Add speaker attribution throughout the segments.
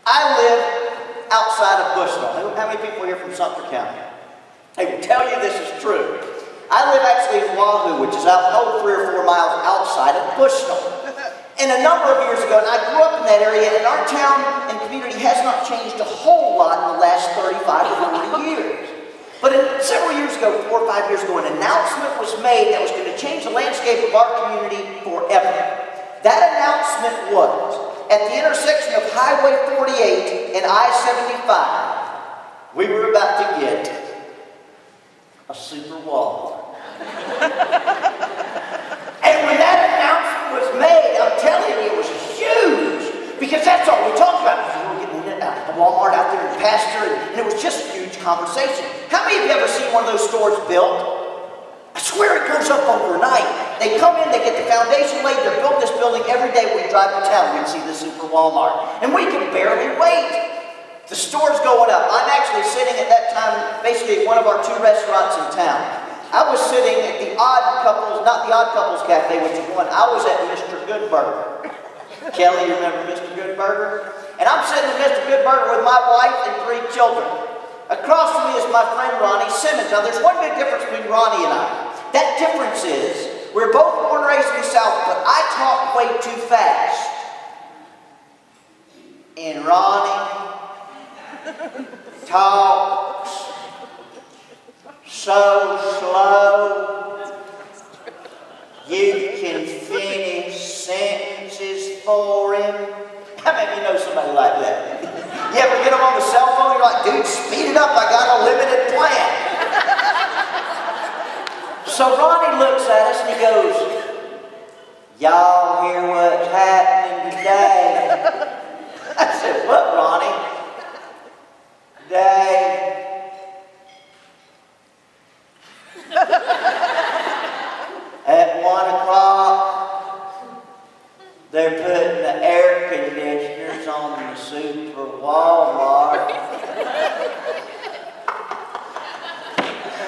Speaker 1: I live outside of Bushnell. How many people are here from Sumter County? I will tell you this is true. I live actually in Wahoo, which is out 3 or 4 miles outside of Bushnell. And a number of years ago, and I grew up in that area, and our town and community has not changed a whole lot in the last 35 or 40 years. But several years ago, 4 or 5 years ago, an announcement was made that was going to change the landscape of our community forever. That announcement was, at the intersection of Highway 48 and I-75, we were about to get a super wall. And when that announcement was made, I'm telling you, it was huge. Because that's all we talked about. We were getting the Walmart out there in the pasture, and it was just a huge conversation. How many of you ever seen one of those stores built? I swear it goes up overnight. They come in, they get the foundation laid, they're building this building every day we drive to town. We see the super Walmart. And we can barely wait. The store's going up. I'm actually sitting at that time, basically at one of our 2 restaurants in town. I was sitting at the Odd Couples, not the Odd Couples Cafe, which is one. I was at Mr. Goodburger. Kelly, you remember Mr. Goodburger? And I'm sitting at Mr. Goodburger with my wife and 3 children. Across from me is my friend Ronnie Simmons. Now, there's one big difference between Ronnie and I. That difference is, we're both born and raised in the South, but I talk way too fast. And Ronnie talks so slow, you can finish sentences for him. How many of you know somebody like that? You ever get them on the cell phone, you're like, dude, speed it up, I got a limited plan. So Ronnie looks at us and he goes, y'all hear what's happening today? I said, what, Ronnie? Today, at 1 o'clock, they're putting the air conditioners on the super Walmart.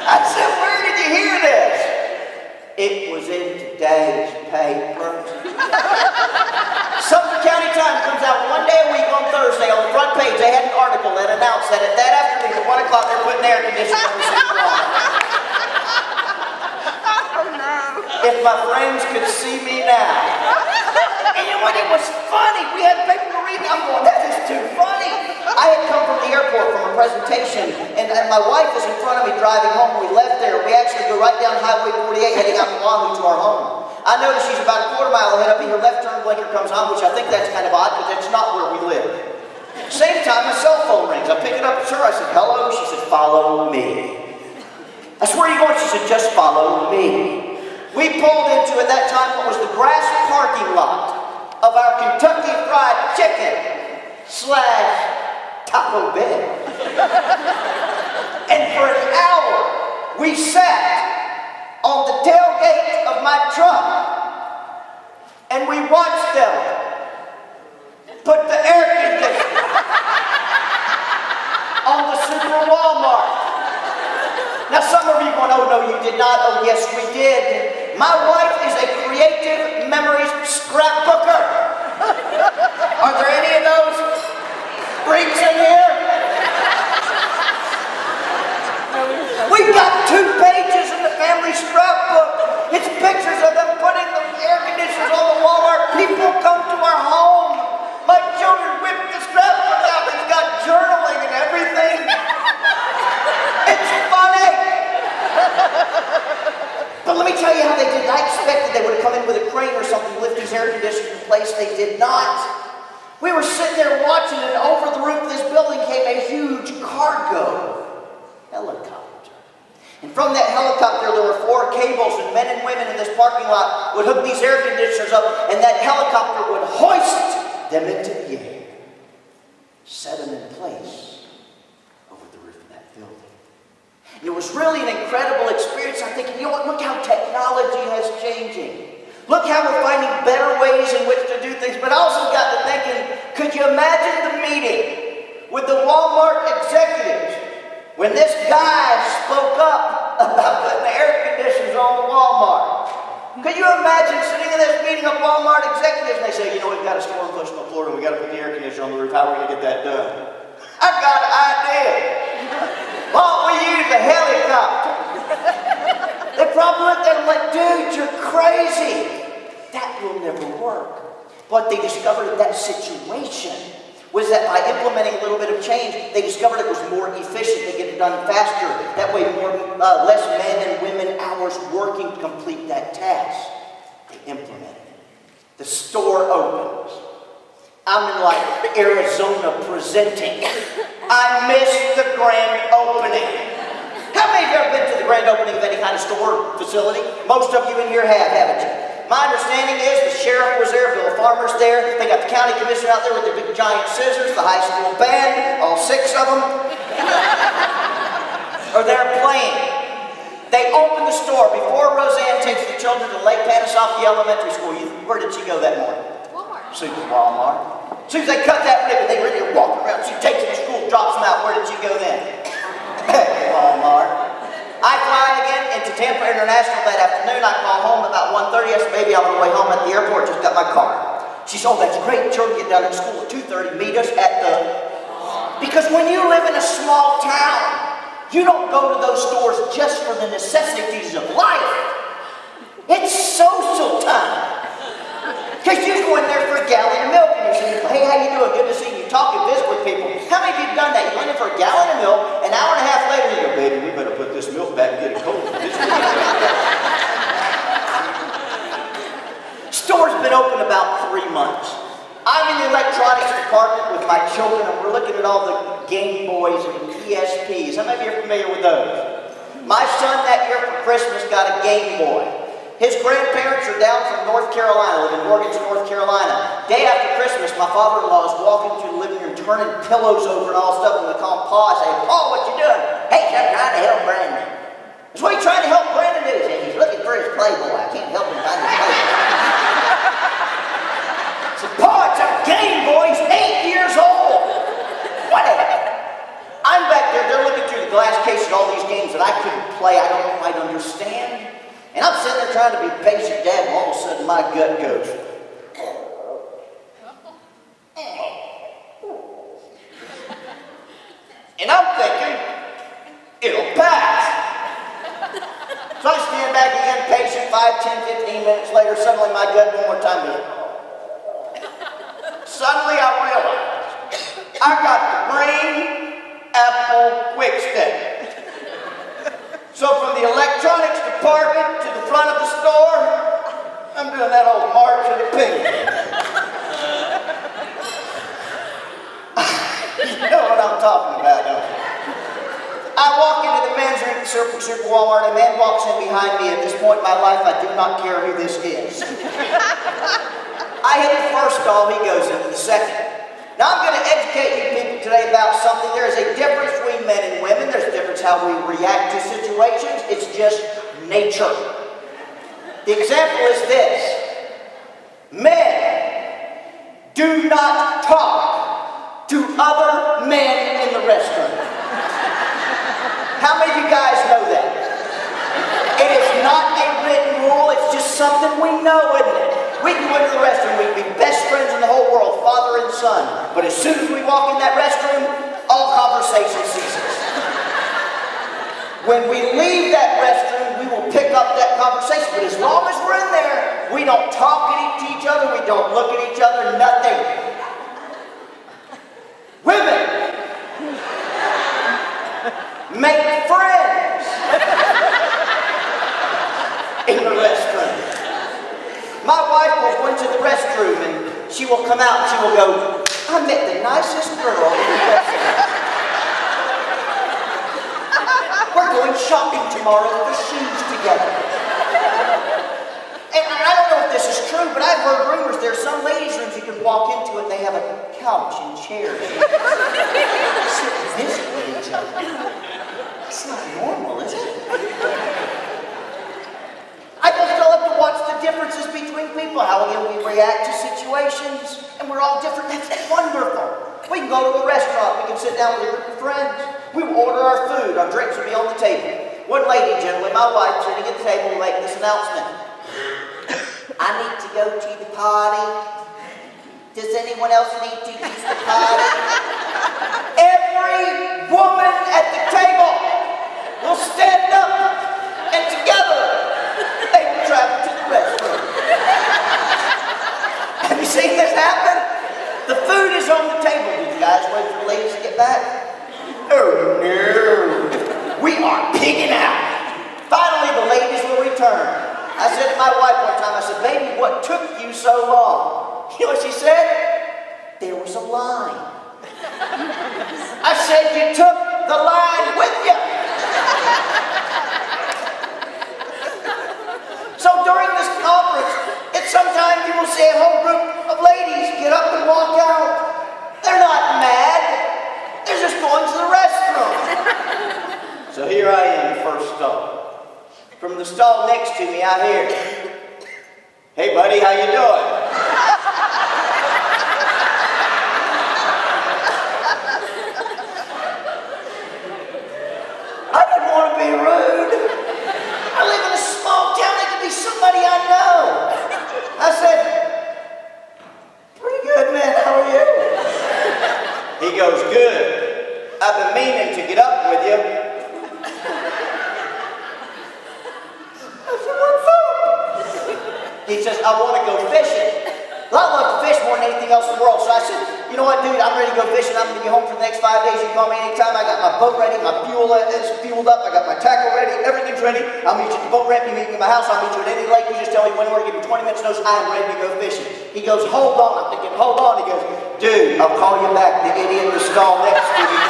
Speaker 1: I said, where did you hear this? It was in today's paper. Sumter County Times comes out 1 day a week on Thursday. On the front page, they had an article that announced that at that afternoon at 1 o'clock, they're putting air conditioners on the super Walmart. If my friends could see me now. And you know what? It was funny. We had people to read. I'm going, that is too funny. I had come from the airport from a presentation, and my wife was in front of me driving home. We left there. We actually go right down Highway 48 heading out to Wahoo to our home. I noticed she's about a 1/4 mile ahead of me. Her left turn blinker comes on, which I think that's kind of odd because that's not where we live. Same time, my cell phone rings. I pick it up. It's her. I said, hello. She said, follow me. I swear you going? She said, just follow me. We pulled into, at that time, what was the grass parking lot of our Kentucky Fried Chicken / Taco Bell. And for an hour, we sat on the tailgate of my truck and we watched them put the air conditioner on the super Walmart. Now some of you going, oh no you did not, oh yes we did. My wife is a creative memories scrapbooker. Are there any of those freaks in here? We've got 2 pages in the family scrapbook. It's pictures of them putting the air conditioners on the Walmart. People come to our home. My children whip the scrapbook out. It's got journaling and everything. It's funny. But let me tell you how they did it. I expected they would have come in with a crane or something to lift these air conditioners in place. They did not. We were sitting there watching, and over the roof of this building came a huge cargo helicopter. And from that helicopter, there were 4 cables, and men and women in this parking lot would hook these air conditioners up, and that helicopter would hoist them into the air, set them in place over the roof of that building. It was really an incredible experience. I'm thinking, you know what, look how technology has changing. Look how we're finding better ways in which to do things. But I also got to thinking, could you imagine the meeting with the Walmart executives when this guy spoke up about putting the air conditioners on the Walmart? Could you imagine sitting in this meeting of Walmart executives and they say, you know, we've got a store in Cushman, Florida, and we've got to put the air conditioner on the roof. How are we going to get that done? I've got an idea. Why don't we use a helicopter? They probably looked at him like, dude, you're crazy. That will never work. What they discovered in that situation was that by implementing a little bit of change, they discovered it was more efficient. They get it done faster. That way, less men and women hours working to complete that task. They implemented it. The store opens. I'm in like Arizona presenting. I missed the grand opening. How many of you have been to the grand opening of any kind of store facility? Most of you in here have, haven't you? My understanding is the sheriff was there, Bill Farmer's there, they got the county commissioner out there with their big giant scissors, the high school band, all 6 of them, are there playing. They open the store before Roseanne takes the children to Lake Panasoffkee Elementary School. Where did she go that morning? Walmart. Walmart. As soon as they cut that ribbon, they ready to walk around. She takes them to school, drops them out. Where did she go then? Walmart. I fly again into Tampa International that afternoon. I call home about 1:30. I said, baby, I'm on the way home at the airport. Just got my car. She said, oh, that's great. Children get down at school at 2:30. Meet us at the... Because when you live in a small town, you don't go to those stores just for the necessities of life. It's social time. Because you go in there for a gallon of milk and you're saying, hey, how you doing? Good to see you. Talk and visit with people. How many of you have done that? You went in for a gallon of milk, an hour and a half later, you go, baby, we better put this milk back and get it cold. Store's been open about 3 months. I'm in the electronics department with my children, and we're looking at all the Game Boys and PSPs. How many of you are familiar with those? My son that year for Christmas got a Game Boy. His grandparents are down from North Carolina, live in Morganton, North Carolina. Day after Christmas, my father-in-law is walking through the living room, turning pillows over and all stuff, and we call him Pa. I say, Paul, what you doing? Hey, I'm trying to help Brandon. That's what he's trying to help Brandon do. He's looking for his Playboy. I can't help him find his Playboy. I said, Pa, it's a Game Boy. He's 8 years old. Whatever. I'm back there. They're looking through the glass case at all these games that I couldn't play. I don't quite understand. And I'm sitting there trying to be patient, Dad, and all of a sudden my gut goes. And I'm thinking, it'll pass. So I stand back again, patient, 5, 10, 15 minutes later, suddenly my gut one more time goes. Suddenly I realized I got the green apple quick stick. So from the electronics department to the front of the store, I'm doing that old march of the penguin. You know what I'm talking about, don't you? I walk into the men's room at Super Walmart. A man walks in behind me. At this point in my life, I do not care who this is. I hit the first call. He goes into the second. Now I'm going to educate you people today about something. There is a difference between men and women. There's a difference how we react to situations. It's just nature. The example is this. Men do not talk to other men in the restroom. How many of you guys know that? It is not a written rule. It's just something we know, isn't it? We can go into the restroom, we can be best friends in the whole world, father and son. But as soon as we walk in that restroom, all conversation ceases. When we leave that restroom, we will pick up that conversation. But as long as we're in there, we don't talk at each other, we don't look at each other, nothing. Women, make friends in the restroom. My wife will go into the restroom and she will come out and she will go, I met the nicest girl in the restroom. We're going shopping tomorrow for shoes together. And I don't know if this is true, but I've heard rumors there are some ladies' rooms you can walk into and they have a couch and chairs. Sit and visit with each other. That's not normal, is it? I just love to watch the differences between people, how we react to situations, and we're all different. That's wonderful. We can go to a restaurant, we can sit down with a group of friends, we will order our food, our drinks will be on the table. One lady, gentlemen, my wife, sitting at the table making this announcement. I need to go to the potty. Does anyone else need to use the potty? Every woman at the table will stand up and together they will travel to the restroom. Have you seen this happen? The food is on the table. Did you guys wait for the ladies to get back? Oh no. We are pigging out. Finally, the ladies will return. I said to my wife one time, I said, baby, what took you so long? You know what she said? There was a line. I said, you took the line with you. So during this conference, sometimes you will see a whole group of ladies get up and walk out. They're not mad. They're just going to the restroom. So here I am, the first stall. From the stall next to me, I hear, hey buddy, how you doing? I didn't want to be rude. I live in a small town. It could be somebody I know. I said, pretty good, man. How are you? He goes, good. I've been meaning to get up with you. He says, I want to go fishing. Well, I love to fish more than anything else in the world. So I said, you know what, dude, I'm ready to go fishing. I'm going to be home for the next 5 days. You can call me anytime. I got my boat ready. My fuel is fueled up. I got my tackle ready. Everything's ready. I'll meet you at the boat ramp. You meet me at my house. I'll meet you at any lake. You just tell me when we're going to give me 20 minutes notice. I'm ready to go fishing. He goes, hold on. I'm thinking, hold on. He goes, dude, I'll call you back. The idiot in the stall next to you.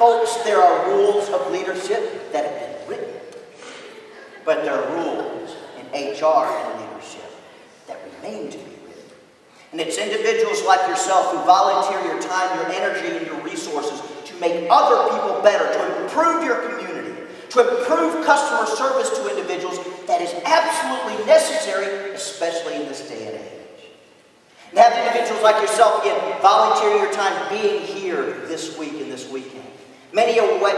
Speaker 1: Folks, there are rules of leadership that have been written, but there are rules in HR and leadership that remain to be written. And it's individuals like yourself who volunteer your time, your energy, and your resources to make other people better, to improve your community, to improve customer service to individuals that is absolutely necessary, especially in this day and age. And have individuals like yourself, again, volunteer your time being here this week and this weekend. Many away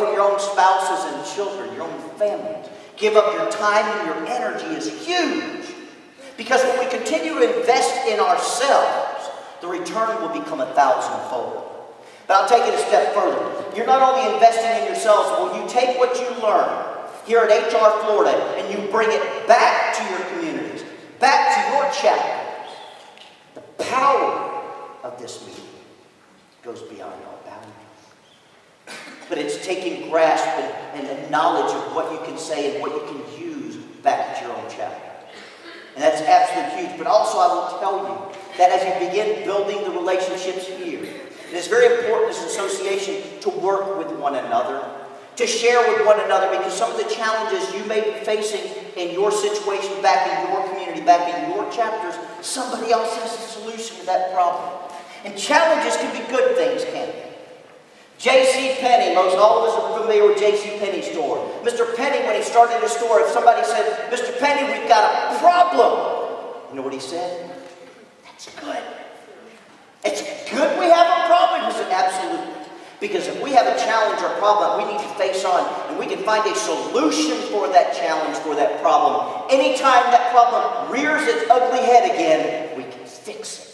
Speaker 1: from your own spouses and children, your own families. Give up your time and your energy is huge. Because when we continue to invest in ourselves, the return will become 1,000-fold. But I'll take it a step further. You're not only investing in yourselves, when you take what you learn here at HR Florida and you bring it back to your communities, back to your chapters, the power of this meeting goes beyond all boundaries. But it's taking grasp and knowledge of what you can say and what you can use back at your own chapter. And that's absolutely huge. But also I will tell you that as you begin building the relationships here, it is very important as an association to work with one another, to share with one another, because some of the challenges you may be facing in your situation, back in your community, back in your chapters, somebody else has a solution to that problem. And challenges can be good things, can't they? J.C. Penney, most all of us are familiar with J.C. Penney's store. Mr. Penney, when he started his store, if somebody said, Mr. Penney, we've got a problem, you know what he said? That's good. It's good we have a problem. He said, absolutely. Because if we have a challenge or problem we need to face on, and we can find a solution for that challenge, for that problem, anytime that problem rears its ugly head again, we can fix it.